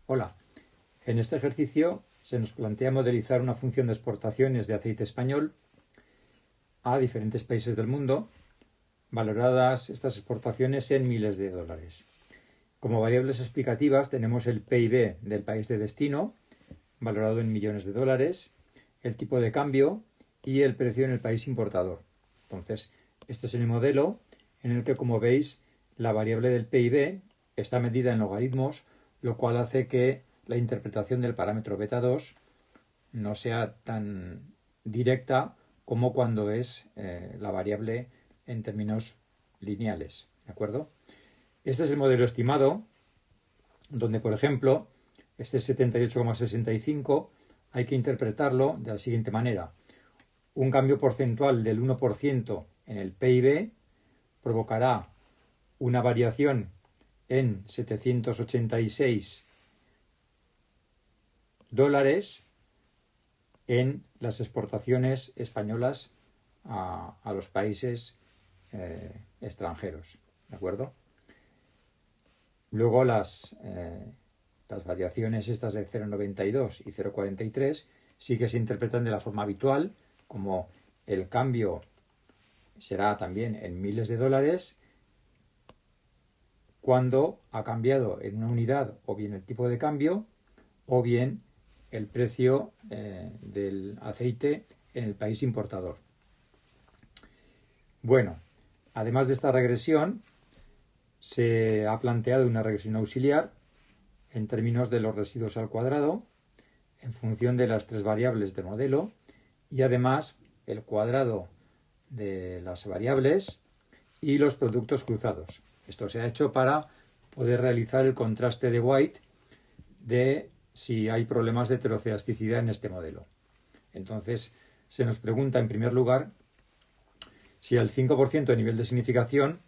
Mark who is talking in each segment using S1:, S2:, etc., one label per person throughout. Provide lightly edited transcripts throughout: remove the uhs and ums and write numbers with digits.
S1: Hola, en este ejercicio se nos plantea modelizar una función de exportaciones de aceite español a diferentes países del mundo, valoradas estas exportaciones en miles de dólares. Como variables explicativas tenemos el PIB del país de destino, valorado en millones de dólares, el tipo de cambio y el precio en el país importador. Entonces, este es el modelo en el que, como veis, la variable del PIB está medida en logaritmos, lo cual hace que la interpretación del parámetro beta 2 no sea tan directa como cuando es la variable en términos lineales, ¿de acuerdo? Este es el modelo estimado, donde, por ejemplo, este 78,65 hay que interpretarlo de la siguiente manera. Un cambio porcentual del 1% en el PIB provocará una variación en 786 dólares en las exportaciones españolas a los países extranjeros, ¿de acuerdo? Luego las variaciones estas de 0,92 y 0,43 sí que se interpretan de la forma habitual, como el cambio será también en miles de dólares cuando ha cambiado en una unidad o bien el tipo de cambio o bien el precio del aceite en el país importador. Bueno, además de esta regresión, se ha planteado una regresión auxiliar en términos de los residuos al cuadrado en función de las tres variables de modelo y además el cuadrado de las variables y los productos cruzados. Esto se ha hecho para poder realizar el contraste de White de si hay problemas de heterocedasticidad en este modelo. Entonces, se nos pregunta en primer lugar si al 5% de nivel de significación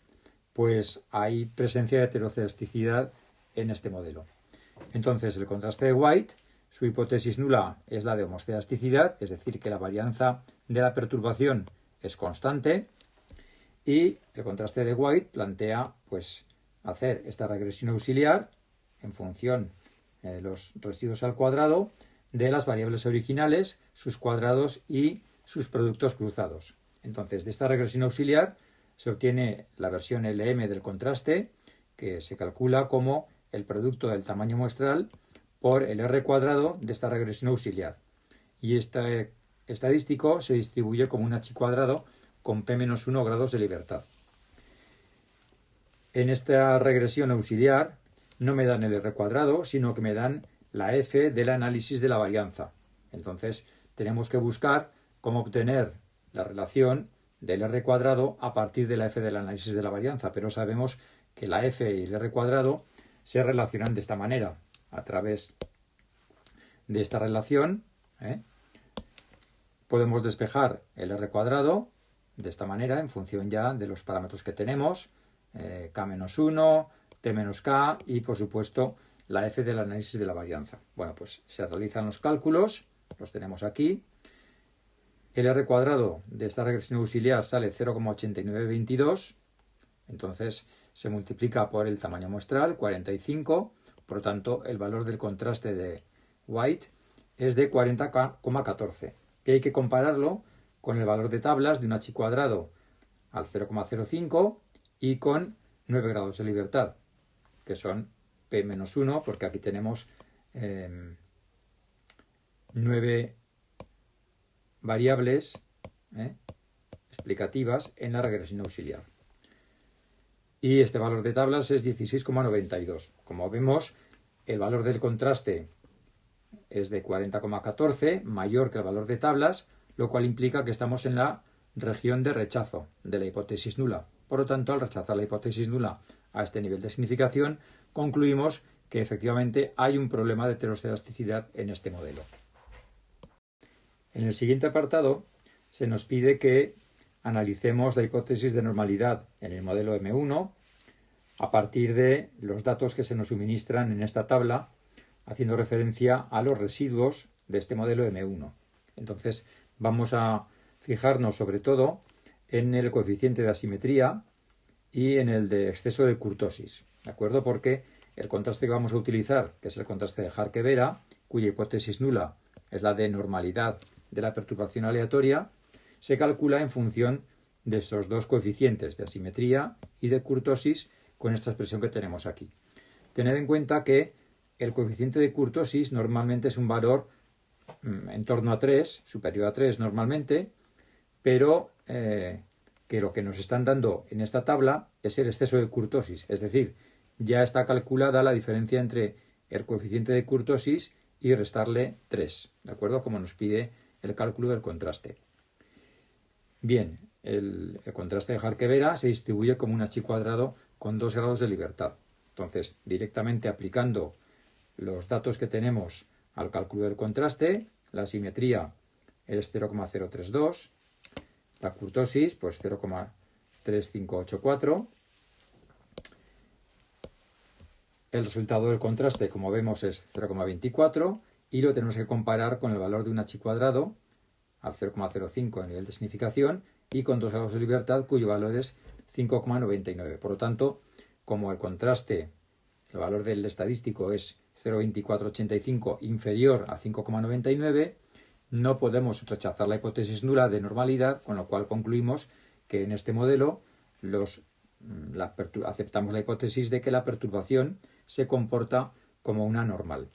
S1: pues hay presencia de heterocedasticidad en este modelo. Entonces, el contraste de White, su hipótesis nula es la de homoscedasticidad, es decir, que la varianza de la perturbación es constante, y el contraste de White plantea pues hacer esta regresión auxiliar en función de los residuos al cuadrado de las variables originales, sus cuadrados y sus productos cruzados. Entonces, de esta regresión auxiliar se obtiene la versión LM del contraste, que se calcula como el producto del tamaño muestral por el R cuadrado de esta regresión auxiliar. Y este estadístico se distribuye como un H cuadrado con P-1 grados de libertad. En esta regresión auxiliar no me dan el R cuadrado, sino que me dan la F del análisis de la varianza. Entonces, tenemos que buscar cómo obtener la relación del R cuadrado a partir de la F del análisis de la varianza, pero sabemos que la F y el R cuadrado se relacionan de esta manera, a través de esta relación, podemos despejar el R cuadrado de esta manera en función ya de los parámetros que tenemos, K-1, T-K y por supuesto la F del análisis de la varianza. Bueno, pues se realizan los cálculos, los tenemos aquí. El R cuadrado de esta regresión auxiliar sale 0,8922, entonces se multiplica por el tamaño muestral, 45, por lo tanto el valor del contraste de White es de 40,14, que hay que compararlo con el valor de tablas de un H cuadrado al 0,05 y con 9 grados de libertad, que son P-1, porque aquí tenemos 9 variables explicativas en la regresión auxiliar. Y este valor de tablas es 16,92. Como vemos, el valor del contraste es de 40,14, mayor que el valor de tablas, lo cual implica que estamos en la región de rechazo de la hipótesis nula. Por lo tanto, al rechazar la hipótesis nula a este nivel de significación, concluimos que efectivamente hay un problema de heterocedasticidad en este modelo. En el siguiente apartado se nos pide que analicemos la hipótesis de normalidad en el modelo M1 a partir de los datos que se nos suministran en esta tabla, haciendo referencia a los residuos de este modelo M1. Entonces vamos a fijarnos sobre todo en el coeficiente de asimetría y en el de exceso de curtosis, ¿de acuerdo? Porque el contraste que vamos a utilizar, que es el contraste de Harke-Vera, cuya hipótesis nula es la de normalidad de la perturbación aleatoria, se calcula en función de esos dos coeficientes de asimetría y de kurtosis con esta expresión que tenemos aquí. Tened en cuenta que el coeficiente de kurtosis normalmente es un valor en torno a 3, superior a 3 normalmente, pero que lo que nos están dando en esta tabla es el exceso de kurtosis, es decir, ya está calculada la diferencia entre el coeficiente de kurtosis y restarle 3, ¿de acuerdo? Como nos pide el cálculo del contraste. Bien, el contraste de Harke-Vera se distribuye como un H cuadrado con 2 grados de libertad. Entonces, directamente aplicando los datos que tenemos al cálculo del contraste, la simetría es 0,032, la kurtosis pues 0,3584, el resultado del contraste, como vemos, es 0,24 y lo tenemos que comparar con el valor de un H cuadrado al 0,05 a nivel de significación y con 2 grados de libertad cuyo valor es 5,99. Por lo tanto, como el contraste, el valor del estadístico es 0,2485 inferior a 5,99, no podemos rechazar la hipótesis nula de normalidad, con lo cual concluimos que en este modelo aceptamos la hipótesis de que la perturbación se comporta como una normal.